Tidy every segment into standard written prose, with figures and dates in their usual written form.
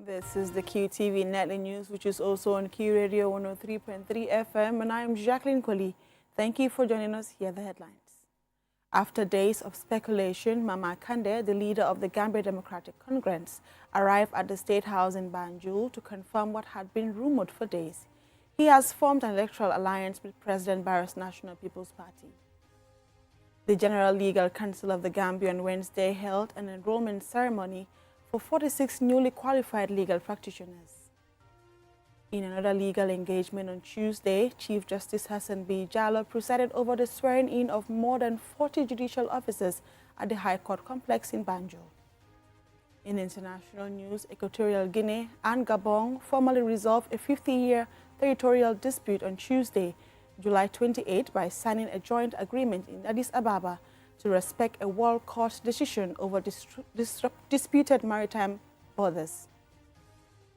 This is the QTV Nightly News, which is also on Q Radio 103.3 FM, and I am Jacqueline Coley. Thank you for joining us. Here are the headlines. After days of speculation, Mama Kandeh, the leader of the Gambia Democratic Congress, arrived at the State House in Banjul to confirm what had been rumored for days. He has formed an electoral alliance with President Barrow's National People's Party. The General Legal Council of the Gambia on Wednesday held an enrollment ceremony for 46 newly qualified legal practitioners. In another legal engagement on Tuesday, Chief Justice Hassan B. Jallow presided over the swearing-in of more than 40 judicial officers at the High Court complex in Banjul. In international news, Equatorial Guinea and Gabon formally resolved a 50-year territorial dispute on Tuesday, July 28, by signing a joint agreement in Addis Ababa to respect a World Court decision over disputed maritime borders.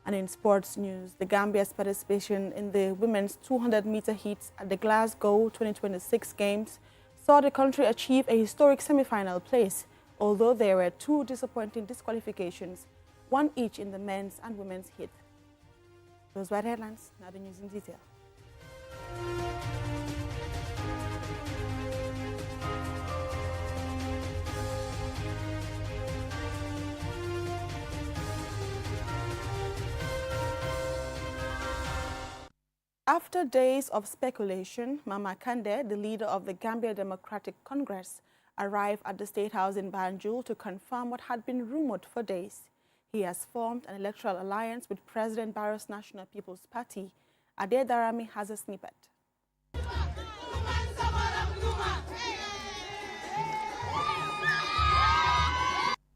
And in sports news, the Gambia's participation in the women's 200-meter heats at the Glasgow 2026 Games saw the country achieve a historic semi-final place, although there were two disappointing disqualifications, one each in the men's and women's heat. Those were the headlines, now the news in detail. After days of speculation, Mama Kandeh, the leader of the Gambia Democratic Congress, arrived at the State House in Banjul to confirm what had been rumored for days. He has formed an electoral alliance with President Barrow's National People's Party. Ade Darami has a snippet.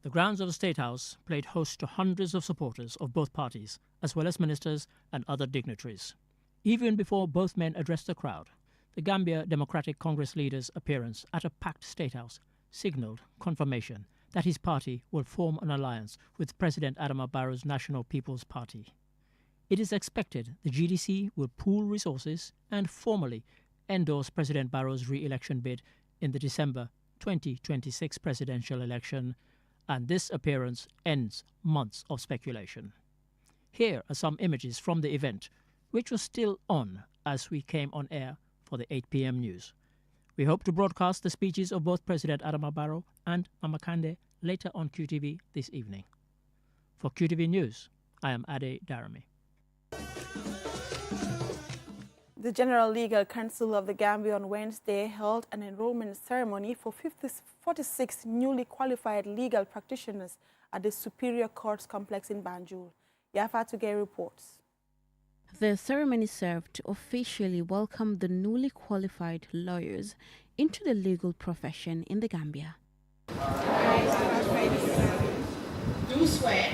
The grounds of the State House played host to hundreds of supporters of both parties, as well as ministers and other dignitaries. Even before both men addressed the crowd, the Gambia Democratic Congress leader's appearance at a packed State House signalled confirmation that his party will form an alliance with President Adama Barrow's National People's Party. It is expected the GDC will pool resources and formally endorse President Barrow's re-election bid in the December 2026 presidential election, and this appearance ends months of speculation. Here are some images from the event, which was still on as we came on air for the 8 p.m. news. We hope to broadcast the speeches of both President Adama Barrow and Mama Kandeh later on QTV this evening. For QTV News, I am Ade Darami. The General Legal Council of the Gambia on Wednesday held an enrollment ceremony for 46 newly qualified legal practitioners at the Superior Courts complex in Banjul. Yafa Tugay reports. The ceremony served to officially welcome the newly qualified lawyers into the legal profession in the Gambia. Do swear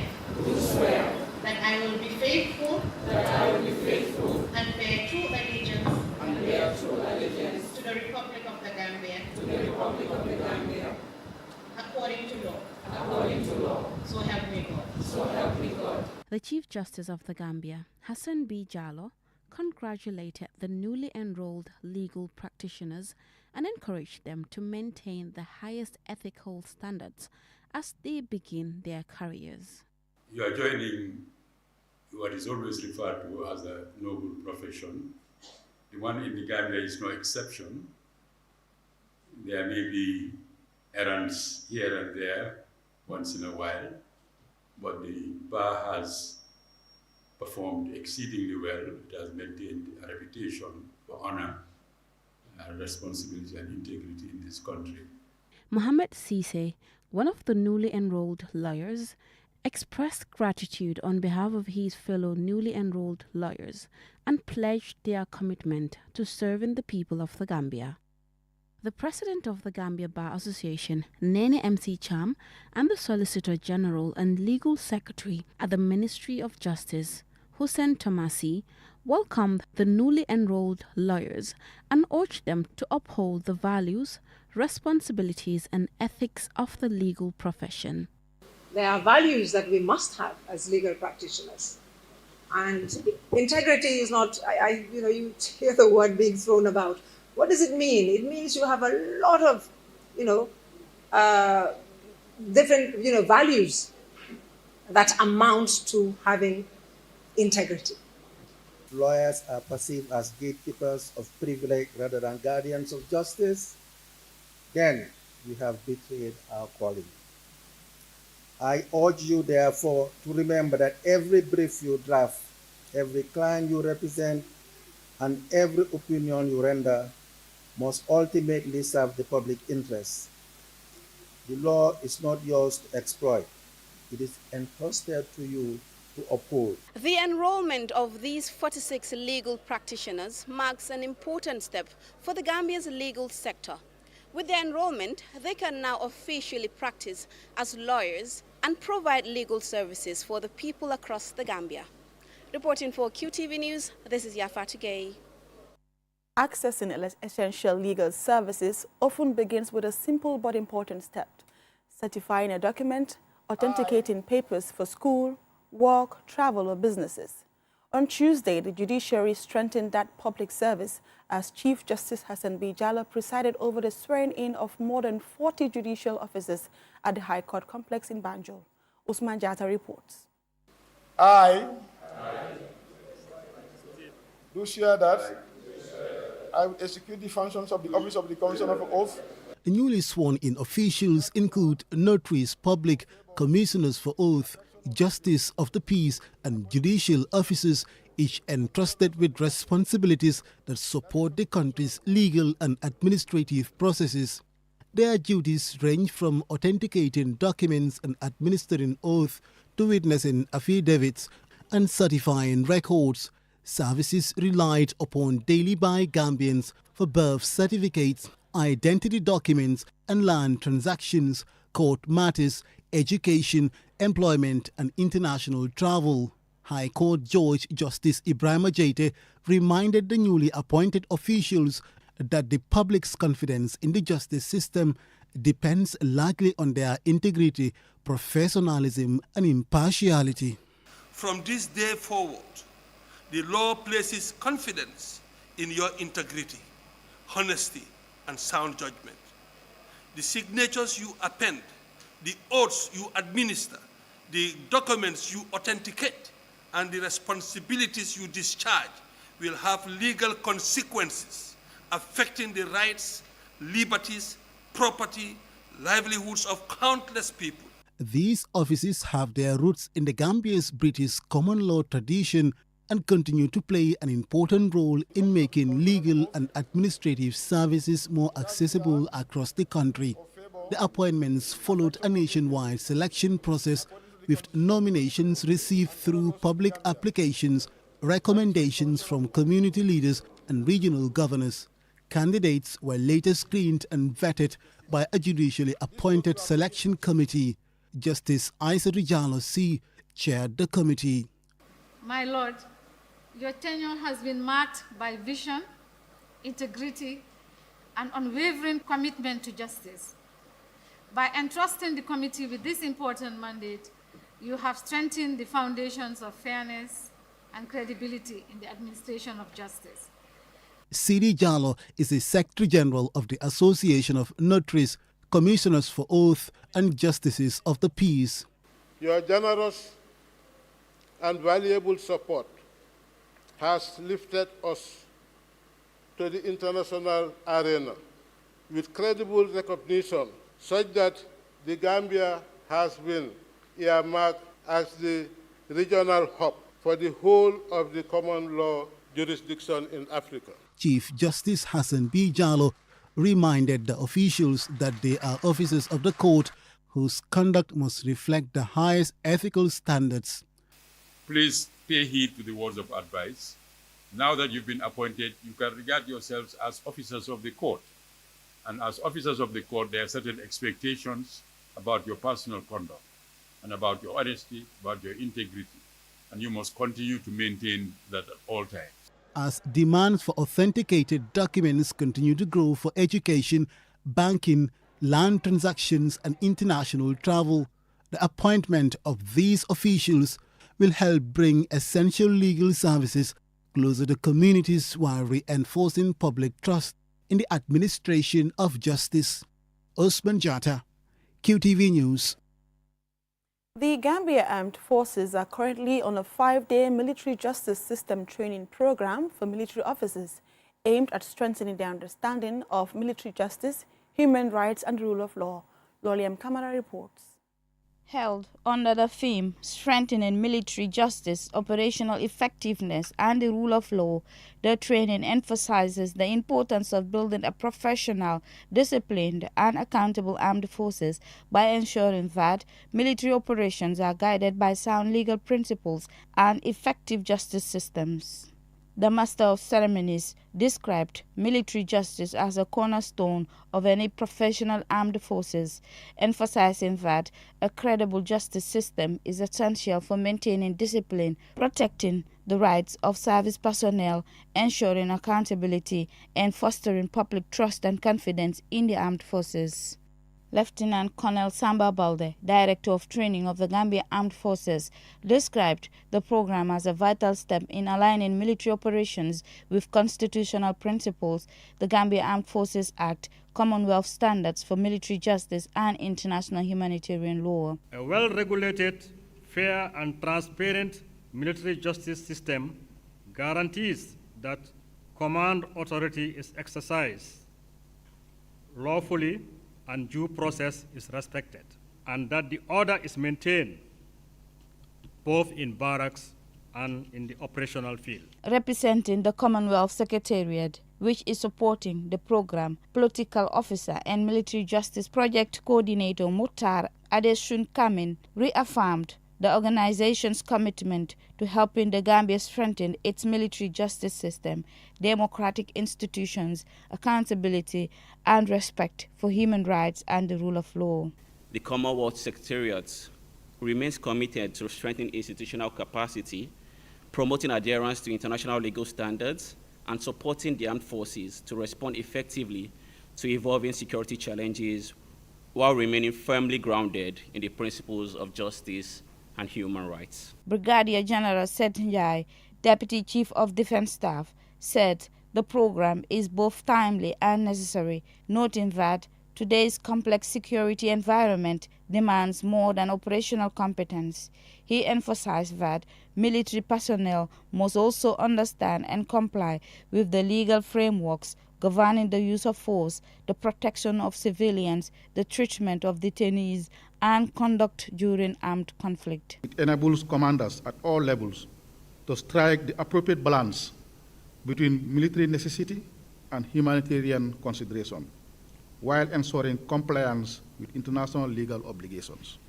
that I will be faithful and bear true allegiance to the Republic of the Gambia according to law. So help me God. The Chief Justice of the Gambia, Hassan B. Jallow, congratulated the newly enrolled legal practitioners and encouraged them to maintain the highest ethical standards as they begin their careers. You are joining what is always referred to as a noble profession. The one in the Gambia is no exception. There may be errands here and there once in a while, but the bar has performed exceedingly well. It has maintained a reputation for honor, responsibility and integrity in this country. Mohammed Sise, one of the newly enrolled lawyers, expressed gratitude on behalf of his fellow newly enrolled lawyers and pledged their commitment to serving the people of the Gambia. The president of the Gambia Bar Association, Nene MC Cham, and the Solicitor General and Legal Secretary at the Ministry of Justice, Hussein Tomasi, welcomed the newly enrolled lawyers and urged them to uphold the values, responsibilities, and ethics of the legal profession. There are values that we must have as legal practitioners. And integrity is not, you hear the word being thrown about. What does it mean? It means you have a lot of, different, values. that amount to having integrity. Lawyers are perceived as gatekeepers of privilege rather than guardians of justice, then we have betrayed our calling. I urge you, therefore, to remember that every brief you draft, every client you represent, and every opinion you render must ultimately serve the public interest. The law is not yours to exploit. It is entrusted to you to uphold. The enrollment of these 46 legal practitioners marks an important step for the Gambia's legal sector. With their enrollment, they can now officially practice as lawyers and provide legal services for the people across the Gambia. Reporting for QTV News, this is Yafatu Gay. Accessing essential legal services often begins with a simple but important step: certifying a document, authenticating papers for school, work, travel, or businesses. On Tuesday, the judiciary strengthened that public service as Chief Justice Hassan B. Jallow presided over the swearing-in of more than 40 judicial officers at the High Court complex in Banjul. Usman Jata reports. I do swear that I will execute the functions of the office of the Commissioner for Oath. The newly sworn-in officials include notaries, public commissioners for oath, justice of the peace, and judicial officers, each entrusted with responsibilities that support the country's legal and administrative processes. Their duties range from authenticating documents and administering oath to witnessing affidavits and certifying records. Services relied upon daily by Gambians for birth certificates, identity documents and land transactions, court matters, education, employment and international travel. High Court Judge Justice Ibrahim Ajete reminded the newly appointed officials that the public's confidence in the justice system depends largely on their integrity, professionalism and impartiality. From this day forward, the law places confidence in your integrity, honesty, and sound judgment. The signatures you append, the oaths you administer, the documents you authenticate, and the responsibilities you discharge will have legal consequences affecting the rights, liberties, property, livelihoods of countless people. These offices have their roots in the Gambia's British common law tradition and continue to play an important role in making legal and administrative services more accessible across the country. The appointments followed a nationwide selection process with nominations received through public applications, recommendations from community leaders and regional governors. Candidates were later screened and vetted by a judicially appointed selection committee. Justice Aissatou Jallow C. chaired the committee. My Lord, your tenure has been marked by vision, integrity, and unwavering commitment to justice. By entrusting the committee with this important mandate, you have strengthened the foundations of fairness and credibility in the administration of justice. C.D. Jallow is the Secretary General of the Association of Notaries, Commissioners for Oath and Justices of the Peace. Your generous and valuable support has lifted us to the international arena with credible recognition, such that the Gambia has been earmarked as the regional hub for the whole of the common law jurisdiction in Africa. Chief Justice Hassan B. Jallow reminded the officials that they are officers of the court whose conduct must reflect the highest ethical standards. Please pay heed to the words of advice. Now that you've been appointed, you can regard yourselves as officers of the court. And as officers of the court, there are certain expectations about your personal conduct and about your honesty, about your integrity. And you must continue to maintain that at all times. As demands for authenticated documents continue to grow for education, banking, land transactions and international travel, the appointment of these officials will help bring essential legal services closer to communities while reinforcing public trust in the administration of justice. Usman Jata, QTV News. The Gambia Armed Forces are currently on a 5-day military justice system training program for military officers aimed at strengthening their understanding of military justice, human rights and rule of law. Loliam Kamara reports. Held under the theme Strengthening Military Justice, Operational Effectiveness and the Rule of Law, the training emphasizes the importance of building a professional, disciplined and accountable armed forces by ensuring that military operations are guided by sound legal principles and effective justice systems. The Master of Ceremonies described military justice as a cornerstone of any professional armed forces, emphasizing that a credible justice system is essential for maintaining discipline, protecting the rights of service personnel, ensuring accountability, and fostering public trust and confidence in the armed forces. Lieutenant Colonel Samba Balde, Director of Training of the Gambia Armed Forces, described the program as a vital step in aligning military operations with constitutional principles, the Gambia Armed Forces Act, Commonwealth standards for military justice and international humanitarian law. A well-regulated, fair and transparent military justice system guarantees that command authority is exercised lawfully and due process is respected, and that the order is maintained both in barracks and in the operational field. Representing the Commonwealth Secretariat, which is supporting the program, political officer and military justice project coordinator Muhtar Adesun Kamin reaffirmed the organization's commitment to helping the Gambia strengthen its military justice system, democratic institutions, accountability, and respect for human rights and the rule of law. The Commonwealth Secretariat remains committed to strengthening institutional capacity, promoting adherence to international legal standards, and supporting the armed forces to respond effectively to evolving security challenges while remaining firmly grounded in the principles of justice and human rights. Brigadier General Seth Njai, Deputy Chief of Defense Staff, said the program is both timely and necessary, noting that today's complex security environment demands more than operational competence. He emphasized that military personnel must also understand and comply with the legal frameworks governing the use of force, the protection of civilians, the treatment of detainees, and conduct during armed conflict. It enables commanders at all levels to strike the appropriate balance between military necessity and humanitarian consideration, while ensuring compliance with international legal obligations.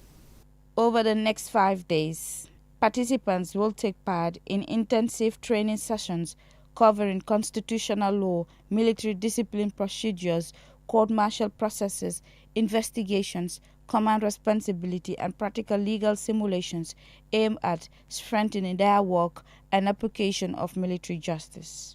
Over the next 5 days, participants will take part in intensive training sessions covering constitutional law, military discipline procedures, court-martial processes, investigations, command responsibility, and practical legal simulations aimed at strengthening their work and application of military justice.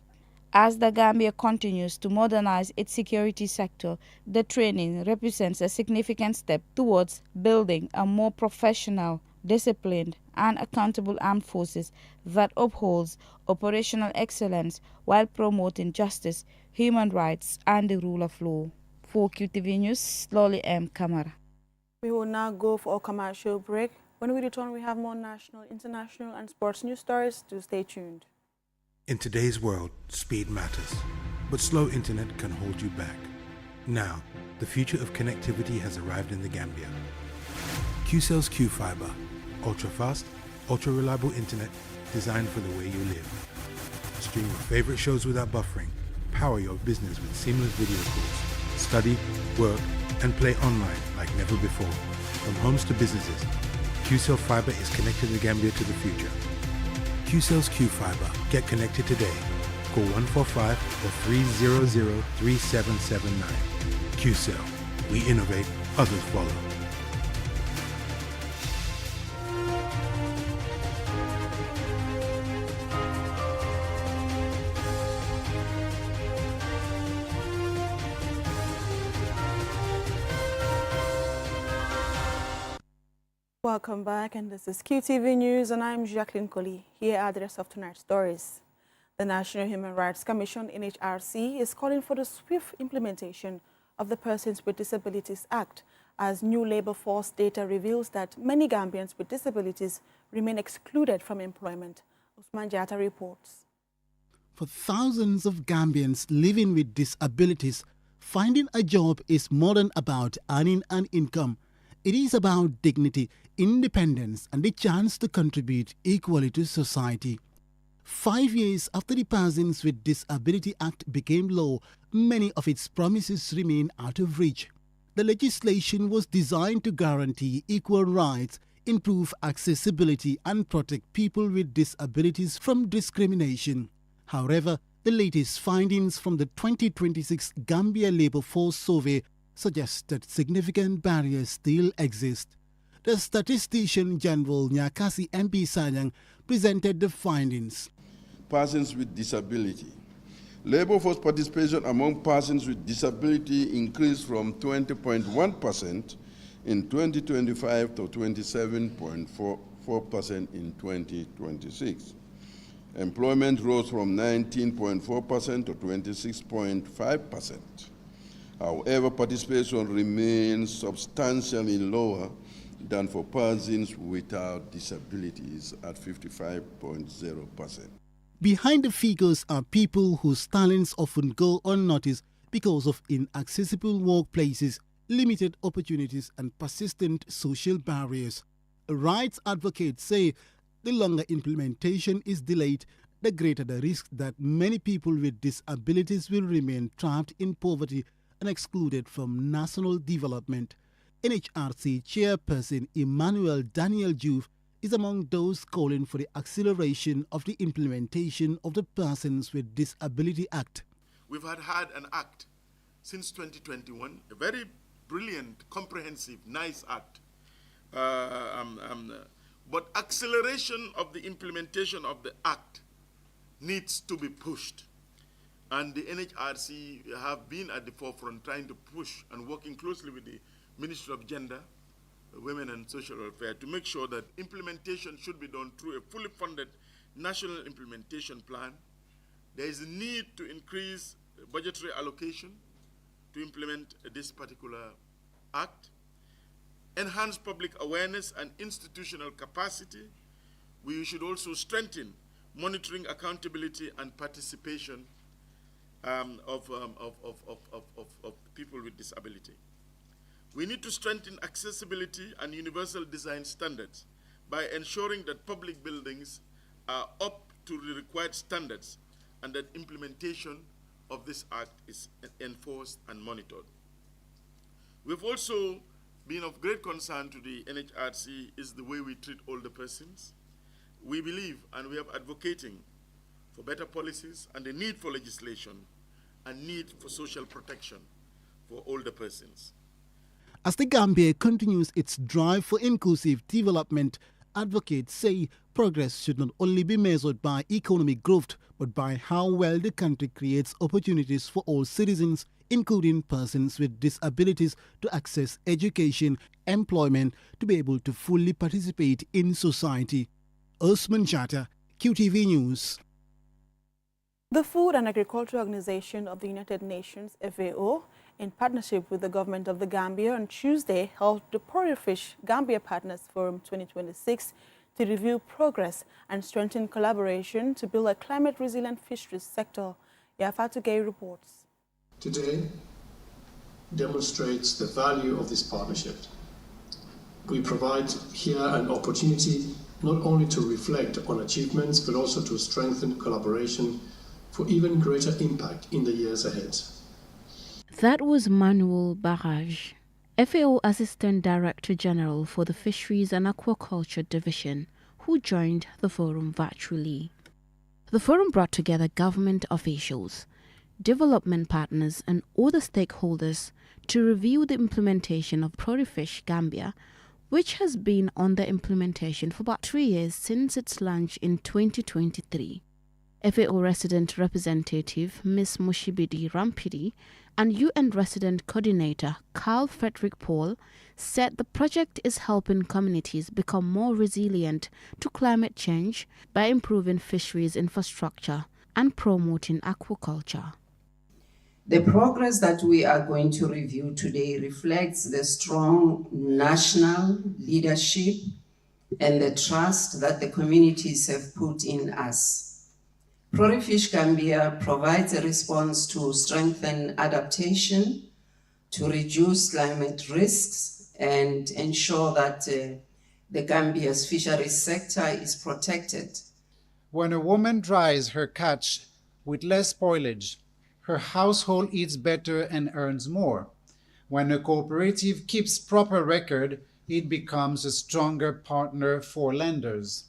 As the Gambia continues to modernize its security sector, the training represents a significant step towards building a more professional, disciplined, and accountable armed forces that upholds operational excellence while promoting justice, human rights, and the rule of law. For QTV News, Loli M. Kamara. We will now go for a commercial break. When we return, we have more national, international, and sports news stories. Do stay tuned. In today's world, speed matters, but slow internet can hold you back. Now, the future of connectivity has arrived in the Gambia. QCell's Q-Fiber, ultra-fast, ultra-reliable internet designed for the way you live. Stream your favorite shows without buffering, power your business with seamless video calls, study, work, and play online like never before. From homes to businesses, QCell Fiber is connecting the Gambia to the future. QCell's Q-Fiber. Get connected today. Call 145 or 300-3779. QCell. We innovate, others follow. Welcome back, and this is QTV News, and I'm Jacqueline Collie. Here are the rest of tonight's stories. The National Human Rights Commission, NHRC, is calling for the swift implementation of the Persons with Disabilities Act as new labor force data reveals that many Gambians with disabilities remain excluded from employment. Usman Jata reports. For thousands of Gambians living with disabilities, finding a job is more than about earning an income. It is about dignity, independence, and the chance to contribute equally to society. 5 years after the Persons with Disability Act became law, many of its promises remain out of reach. The legislation was designed to guarantee equal rights, improve accessibility, and protect people with disabilities from discrimination. However, the latest findings from the 2026 Gambia Labour Force Survey suggest that significant barriers still exist. The Statistician General Nyakasi MP Sanyang presented the findings. Persons with disability. Labour force participation among persons with disability increased from 20.1% in 2025 to 27.44% in 2026. Employment rose from 19.4% to 26.5%. However, participation remains substantially lower than for persons without disabilities at 55.0%. Behind the figures are people whose talents often go unnoticed because of inaccessible workplaces, limited opportunities, and persistent social barriers. Rights advocates say the longer implementation is delayed, the greater the risk that many people with disabilities will remain trapped in poverty and excluded from national development. NHRC chairperson Emmanuel Daniel Juve is among those calling for the acceleration of the implementation of the Persons with Disability Act. We've had an act since 2021, a very brilliant, comprehensive, nice act. But acceleration of the implementation of the act needs to be pushed. And the NHRC have been at the forefront trying to push and working closely with the Ministry of Gender, Women and Social Welfare to make sure that implementation should be done through a fully funded national implementation plan. There is a need to increase budgetary allocation to implement this particular act, enhance public awareness and institutional capacity. We should also strengthen monitoring, accountability, and participation of people with disability. We need to strengthen accessibility and universal design standards by ensuring that public buildings are up to the required standards and that implementation of this act is enforced and monitored. We've also been of great concern to the NHRC is the way we treat older persons. We believe and we are advocating for better policies and the need for legislation and need for social protection for older persons. As the Gambia continues its drive for inclusive development, advocates say progress should not only be measured by economic growth, but by how well the country creates opportunities for all citizens, including persons with disabilities, to access education, employment, to be able to fully participate in society. Usman Jata, QTV News. The Food and Agriculture Organization of the United Nations, FAO, in partnership with the government of the Gambia on Tuesday, held the Pro-Fish Gambia Partners Forum 2026 to review progress and strengthen collaboration to build a climate-resilient fisheries sector. Yafatu Gay reports. Today demonstrates the value of this partnership. We provide here an opportunity not only to reflect on achievements, but also to strengthen collaboration for even greater impact in the years ahead. That was Manuel Barrage, FAO Assistant Director General for the Fisheries and Aquaculture Division, who joined the forum virtually. The forum brought together government officials, development partners, and other stakeholders to review the implementation of Pro-Fish Gambia, which has been under implementation for about 3 years since its launch in 2023. FAO Resident Representative Ms. Mushibidi Rampidi and UN Resident Coordinator Carl Frederick Paul said the project is helping communities become more resilient to climate change by improving fisheries infrastructure and promoting aquaculture. The progress that we are going to review today reflects the strong national leadership and the trust that the communities have put in us. Profish Gambia provides a response to strengthen adaptation, to reduce climate risks, and ensure that the Gambia's fisheries sector is protected. When a woman dries her catch with less spoilage, her household eats better and earns more. When a cooperative keeps proper record, it becomes a stronger partner for lenders.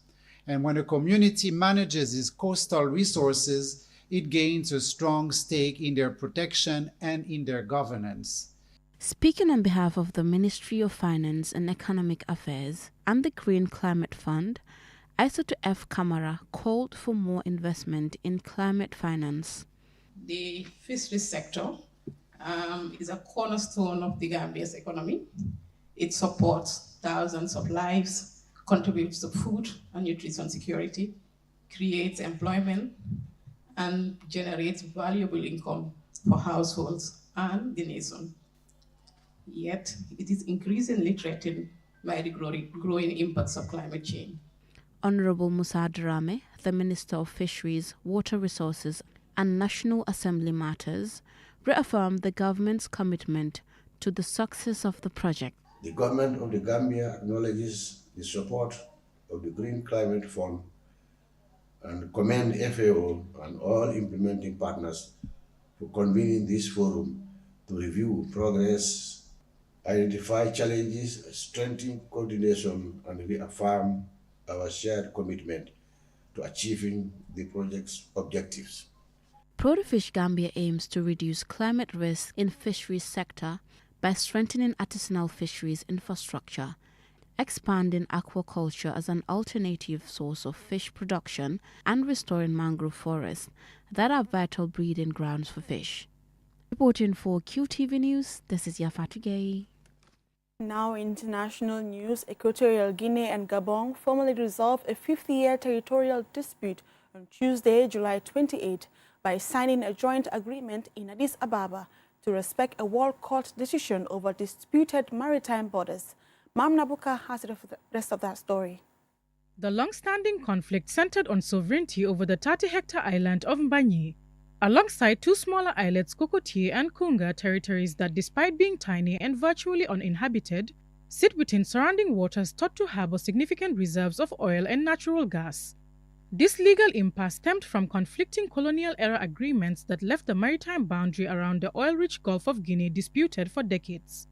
And when a community manages its coastal resources, it gains a strong stake in their protection and in their governance. Speaking on behalf of the Ministry of Finance and Economic Affairs and the Green Climate Fund, Isato F. Kamara called for more investment in climate finance. The fisheries sector is a cornerstone of the Gambia's economy. It supports thousands of lives, contributes to food and nutrition security, creates employment, and generates valuable income for households and the nation. Yet, it is increasingly threatened by the growing impacts of climate change. Honorable Musa Darame, the Minister of Fisheries, Water Resources and National Assembly Matters, reaffirmed the government's commitment to the success of the project. The government of the Gambia acknowledges the support of the Green Climate Fund and commend FAO and all implementing partners for convening this forum to review progress, identify challenges, strengthen coordination, and reaffirm our shared commitment to achieving the project's objectives. Profish Gambia aims to reduce climate risk in fisheries sector by strengthening artisanal fisheries infrastructure, expanding aquaculture as an alternative source of fish production, and restoring mangrove forests that are vital breeding grounds for fish. Reporting for QTV News, this is Yafatu Gay. Now international news, Equatorial Guinea and Gabon formally resolved a 50-year territorial dispute on Tuesday, July 28, by signing a joint agreement in Addis Ababa to respect a World Court decision over disputed maritime borders. Mam Nabuka has the rest of that story. The long-standing conflict centered on sovereignty over the 30-hectare island of Mbagni, alongside two smaller islets, Kokotie and Kunga, territories that, despite being tiny and virtually uninhabited, sit within surrounding waters thought to harbor significant reserves of oil and natural gas. This legal impasse stemmed from conflicting colonial-era agreements that left the maritime boundary around the oil-rich Gulf of Guinea disputed for decades.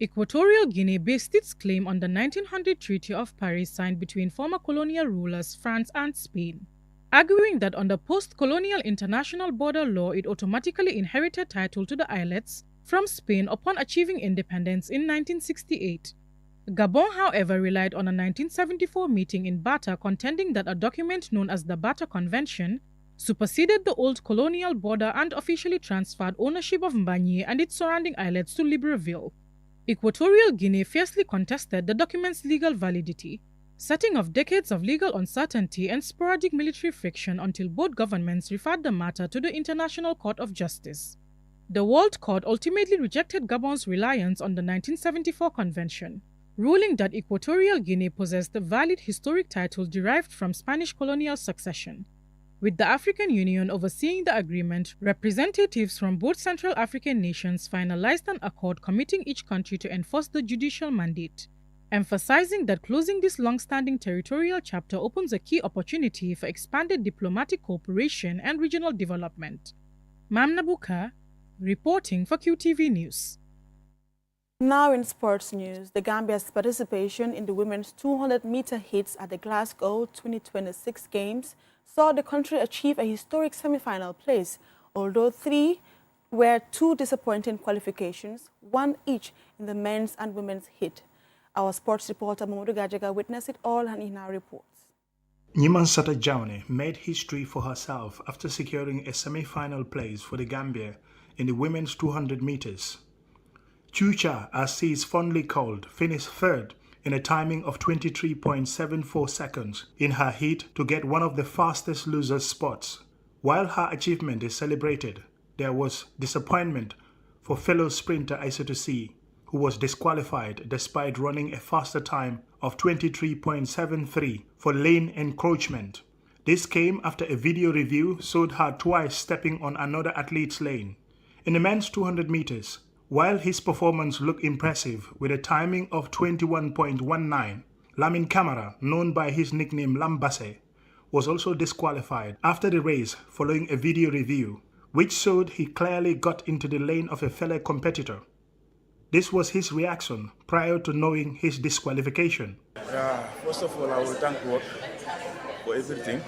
Equatorial Guinea based its claim on the 1900 Treaty of Paris signed between former colonial rulers France and Spain, arguing that under post-colonial international border law it automatically inherited title to the islets from Spain upon achieving independence in 1968. Gabon, however, relied on a 1974 meeting in Bata contending that a document known as the Bata Convention superseded the old colonial border and officially transferred ownership of Mbagni and its surrounding islets to Libreville. Equatorial Guinea fiercely contested the document's legal validity, setting off decades of legal uncertainty and sporadic military friction until both governments referred the matter to the International Court of Justice. The World Court ultimately rejected Gabon's reliance on the 1974 convention, ruling that Equatorial Guinea possessed a valid historic title derived from Spanish colonial succession. With the African Union overseeing the agreement, representatives from both Central African nations finalized an accord committing each country to enforce the judicial mandate, emphasizing that closing this long-standing territorial chapter opens a key opportunity for expanded diplomatic cooperation and regional development. Mam Nabuka, reporting for QTV News. Now in sports news, the Gambia's participation in the women's 200-meter heats at the Glasgow 2026 Games saw the country achieve a historic semi-final place, although two disappointing qualifications, one each in the men's and women's heat. Our sports reporter Mamadou Gajaga witnessed it all and he now reports. Nyimansata Jaune made history for herself after securing a semi-final place for the Gambia in the women's 200 meters. Chucha, as she is fondly called, finished third in a timing of 23.74 seconds in her heat to get one of the fastest losers spots. While her achievement is celebrated, there was disappointment for fellow sprinter Aissatou, who was disqualified despite running a faster time of 23.73 for lane encroachment. This came after a video review showed her twice stepping on another athlete's lane. In the men's 200 meters, while his performance looked impressive with a timing of 21.19, Lamin Camara, known by his nickname Lambase, was also disqualified after the race following a video review, which showed he clearly got into the lane of a fellow competitor. This was his reaction prior to knowing his disqualification. First of all, I will thank God for everything.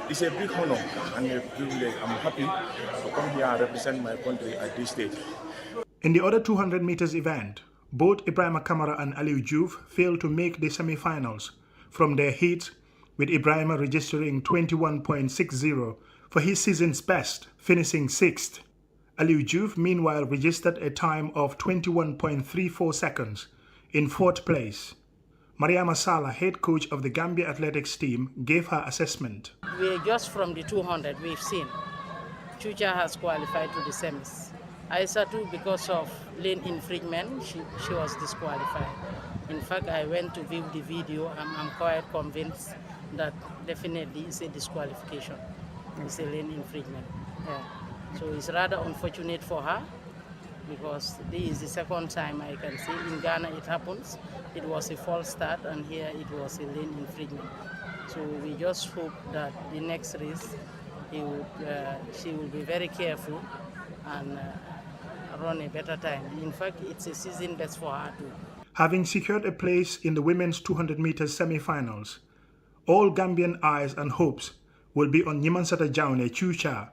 It's a big honor and a privilege. I'm happy to come here and represent my country at this stage. In the other 200 meters event, both Ibrahima Kamara and Aliou Diouf failed to make the semi-finals from their heats, with Ibrahima registering 21.60 for his season's best, finishing 6th. Aliou Diouf, meanwhile, registered a time of 21.34 seconds in 4th place. Mariama Sallah, head coach of the Gambia athletics team, gave her assessment. We're just from the 200 we've seen. Chucha has qualified to the semis. Aissatou, because of lane infringement, she was disqualified. In fact, I went to view the video. I'm quite convinced that definitely it's a disqualification. It's a lane infringement. Yeah. So it's rather unfortunate for her, because this is the second time I can see in Ghana it happens. It was a false start, and here it was a lane infringement. So we just hope that the next race she will be very careful and run a better time. In fact, it's a season best for her too. Having secured a place in the women's 200 meters semi-finals, all Gambian eyes and hopes will be on Nyimansata Jawne Chucha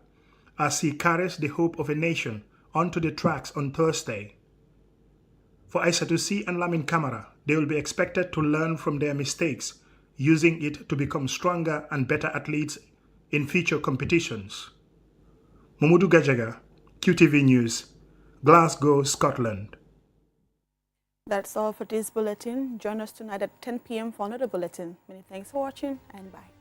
as he carries the hope of a nation onto the tracks on Thursday. For Aissatou and Lamin Camara, they will be expected to learn from their mistakes, using it to become stronger and better athletes in future competitions. Mamadou Gajaga, QTV News, Glasgow, Scotland. That's all for this bulletin. Join us tonight at 10 p.m. for another bulletin. Many thanks for watching, and bye.